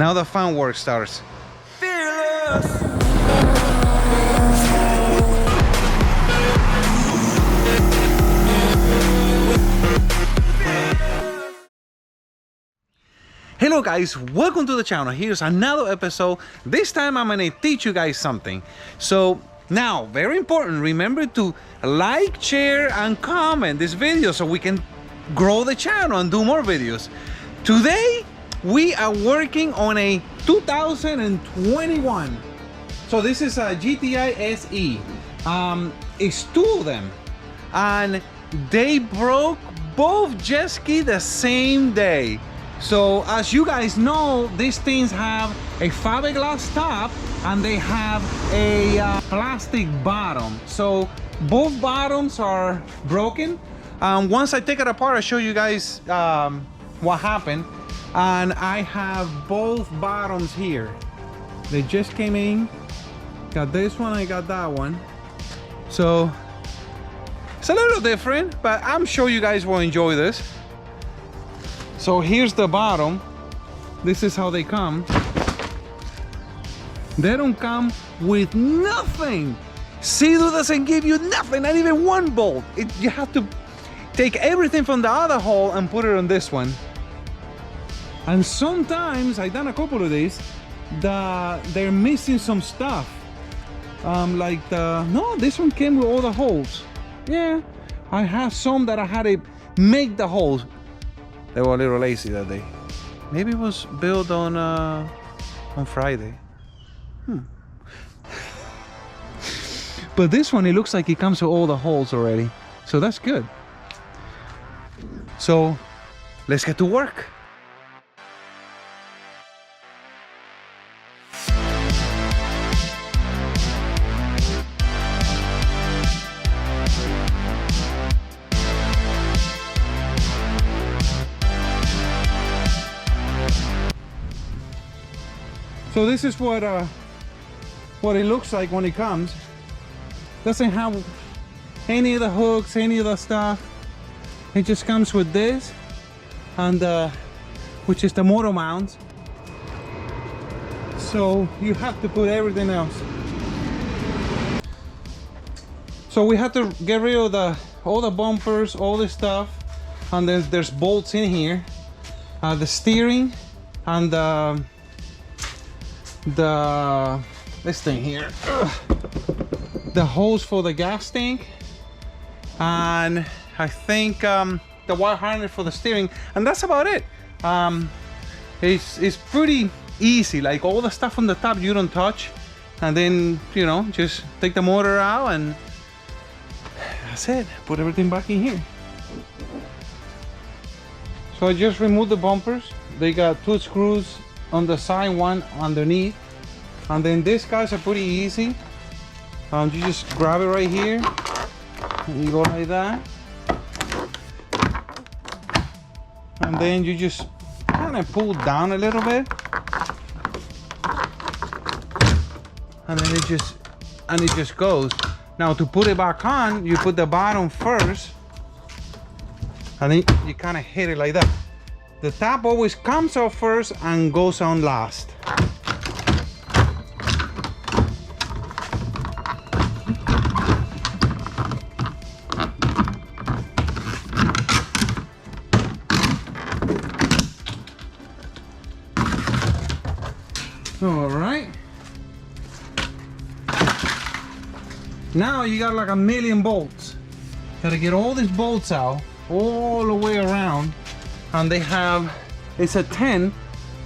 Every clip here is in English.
Now the fun work starts. Hello guys, welcome to the channel. Here's another episode. This time I'm gonna teach you guys something. So now, very important, remember to like, share, and comment this video so we can grow the channel and do more videos. Today, we are working on a 2021. So this is a GTI SE. It's two of them. And they broke both Jetski the same day. So as you guys know, these things have a fiberglass top and they have a plastic bottom. So both bottoms are broken. Once I take it apart, I'll show you guys what happened. And I have both bottoms here. They just came in. Got this one, I got that one. So it's a little different, but I'm sure you guys will enjoy this. So here's the bottom. This is how they come. They don't come with nothing. SeaDoo doesn't give you nothing, not even one bolt. You have to take everything from the other hole and put it on this one. And sometimes, I've done a couple of these, they're missing some stuff. No, this one came with all the holes. Yeah, I have some that I had to make the holes. They were a little lazy that day. Maybe it was built on Friday. But this one, it looks like it comes with all the holes already. So that's good. So let's get to work. So this is what it looks like when it comes. Doesn't have any of the hooks, any of the stuff. It just comes with this, and which is the motor mount. So you have to put everything else. So we have to get rid of all the bumpers, all this stuff, and then there's bolts in here. The steering and this thing here, the hose for the gas tank, and I think the wire harness for the steering, and that's about it. It's pretty easy. Like all the stuff on the top you don't touch, and then you know, just take the motor out and that's it. Put everything back in here. So I just removed the bumpers. They got 2 screws on the side, one underneath, and then these guys are pretty easy. You just grab it right here and you go like that, and then you just kind of pull down a little bit, and then it just goes. Now to put it back on, you put the bottom first and then you kind of hit it like that. The top always comes off first and goes on last. All right. Now you got like a million bolts. Gotta get all these bolts out all the way around. And they have, it's a 10,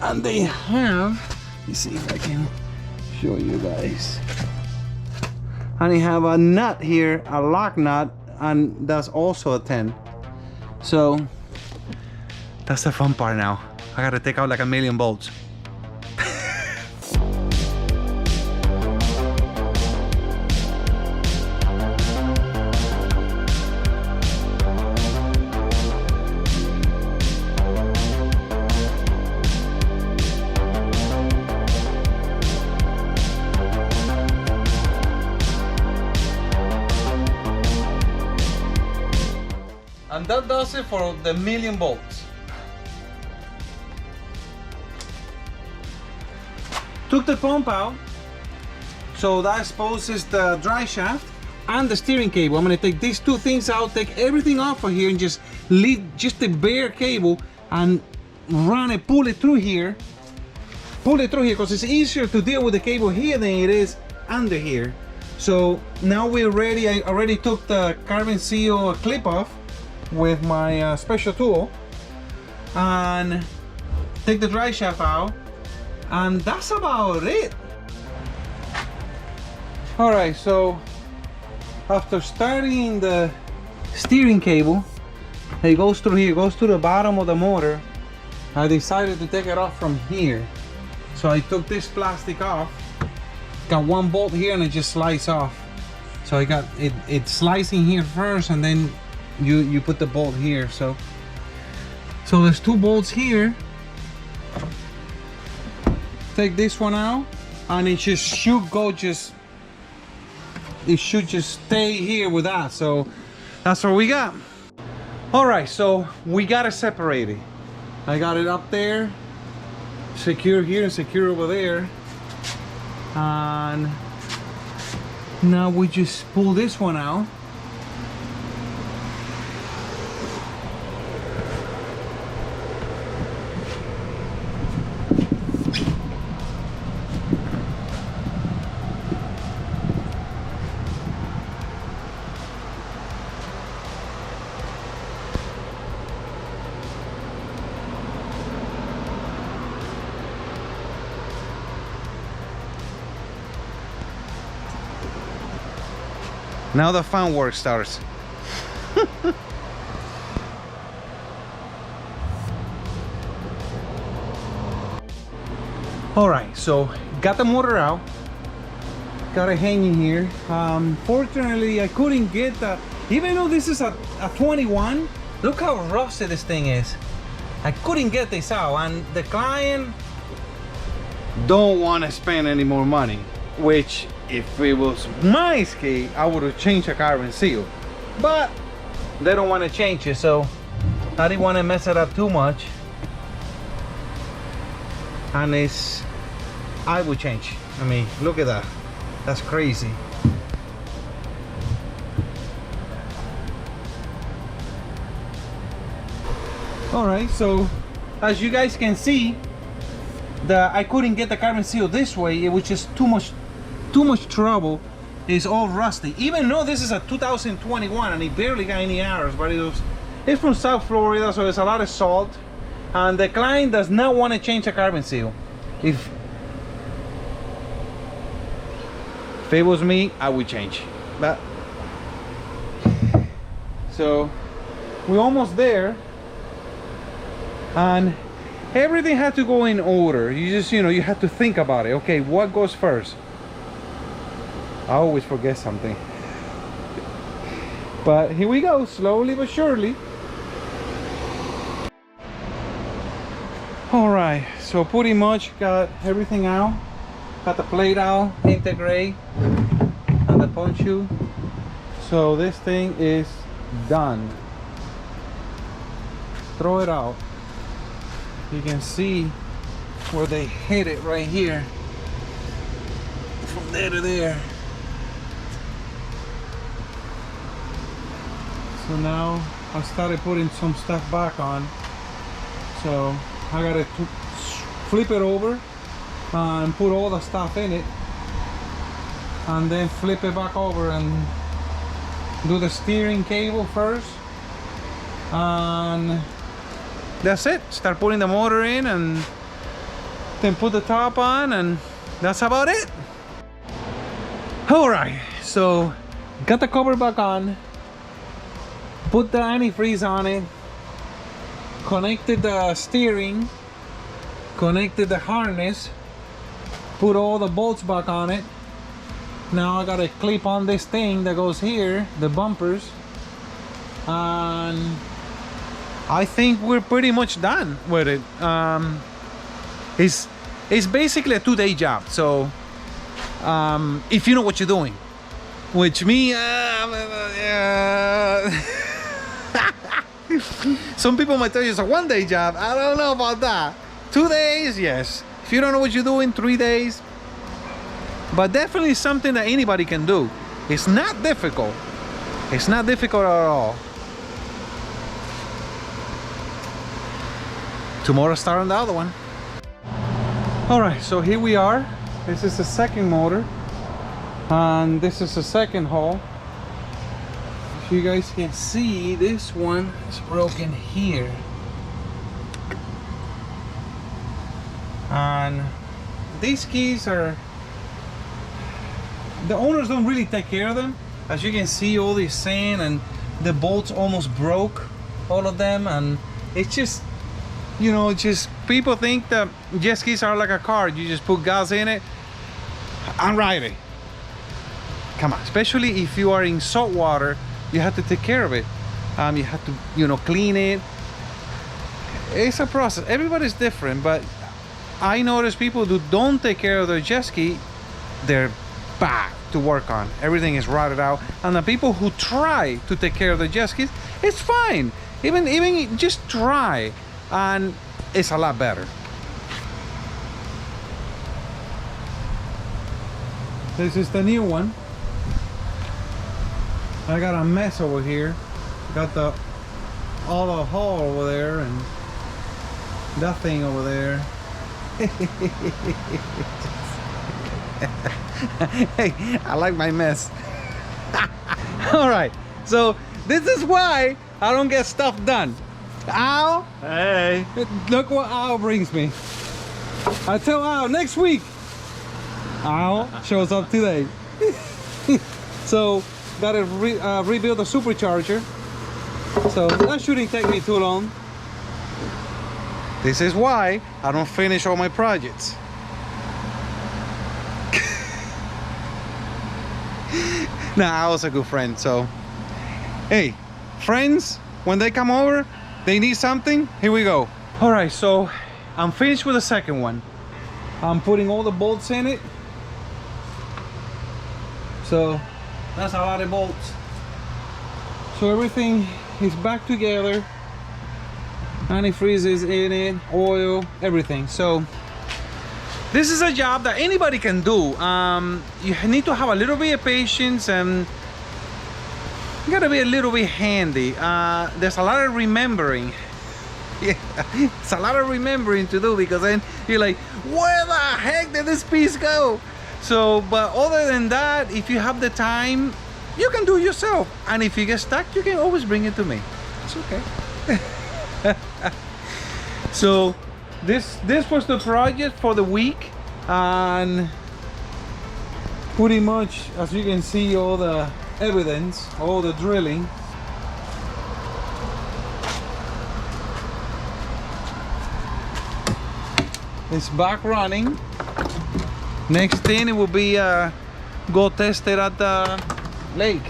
and they have, let me see if I can show you guys. And they have a nut here, a lock nut, and that's also a 10. So that's the fun part now. I gotta take out like a million bolts. And that does it for the million bolts. took the pump out, so that exposes the dry shaft and the steering cable. I'm gonna take these two things out, take everything off of here, and just leave just the bare cable and run it, pull it through here, because it's easier to deal with the cable here than it is under here. So now we're ready. I already took the carbon seal clip off with my special tool, and take the dry shaft out, and that's about it. All right, so after starting the steering cable, it goes through here, goes to the bottom of the motor. I decided to take it off from here. So I took this plastic off, got one bolt here, and it just slides off. So I got it slicing here first, and then you put the bolt here. So there's two bolts here. Take this one out, and it just should go it should just stay here with that. So that's what we got. All right, so we got it separated. I got it up there, secure here and secure over there, and now we just pull this one out. Now the fun work starts. All right, so got the motor out, got it hanging here. Fortunately, I couldn't get the, even though this is a 21, look how rusty this thing is. I couldn't get this out, and the client don't want to spend any more money, which if it was my skate, I would have changed the carbon seal, but they don't want to change it, so I didn't want to mess it up too much. And I would change. I mean, look at that, that's crazy. All right, so as you guys can see, I couldn't get the carbon seal this way. It was just too much trouble. It's all rusty, even though this is a 2021 and it barely got any errors, but it's from South Florida, so there's a lot of salt, and the client does not want to change the carbon seal. If it was me, I would change, but so we're almost there, and everything had to go in order. You just, you have to think about it. Okay, what goes first? I always forget something. But here we go, slowly but surely. All right, so pretty much got everything out. Got the plate out, integrate, and the punch shoe. So this thing is done. Throw it out. You can see where they hit it right here. From there to there. So now I started putting some stuff back on. So I gotta flip it over and put all the stuff in it, and then flip it back over and do the steering cable first, and that's it. Start putting the motor in and then put the top on, and that's about it. All right, so got the cover back on, put the antifreeze on it, connected the steering, connected the harness, put all the bolts back on it. Now I gotta clip on this thing that goes here, the bumpers, and I think we're pretty much done with it. It's basically a 2-day job, so if you know what you're doing, which me, some people might tell you it's a 1-day job. I don't know about that. 2 days, yes. If you don't know what you're doing, 3 days, but definitely something that anybody can do. It's not difficult. It's not difficult at all. Tomorrow start on the other one. All right, so here we are. This is the second motor, and this is the second hull. If you guys can see, this one is broken here, and these keys are, the owners don't really take care of them. As you can see, all this sand and the bolts almost broke, all of them, and it's just, you know, just people think that jet skis are like a car. You just put gas in it and ride it. Come on, especially if you are in salt water, you have to take care of it. You have to, you know, clean it. It's a process. Everybody's different, but I notice people who don't take care of their jet ski, they're bad to work on. Everything is rotted out. And the people who try to take care of the jet skis, it's fine. Even just try, and it's a lot better. This is the new one. I got a mess over here. Got all the hull over there and that thing over there. Hey, I like my mess. All right, so this is why I don't get stuff done. Al, hey, look what Al brings me. I tell Al next week. Al shows up today. So gotta rebuild the supercharger, so that shouldn't take me too long. This is why I don't finish all my projects. Nah, Al's a good friend, so hey, friends, when they come over, they need something, here we go. All right, so I'm finished with the second one. I'm putting all the bolts in it. So that's a lot of bolts. So everything is back together. Antifreeze is in it, oil, everything. So this is a job that anybody can do. You need to have a little bit of patience, and you gotta be a little bit handy. There's a lot of remembering. Yeah, it's a lot of remembering to do, because then you're like, where the heck did this piece go? So, but other than that, if you have the time, you can do it yourself. And if you get stuck, you can always bring it to me. It's okay. So this was the project for the week, and pretty much, as you can see, all the evidence, all the drilling. It's back running. Next thing, it will be go test it at the lake.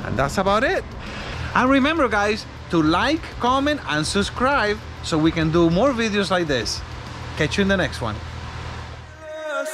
And that's about it. And remember, guys, to like, comment, and subscribe so we can do more videos like this. Catch you in the next one. Yes.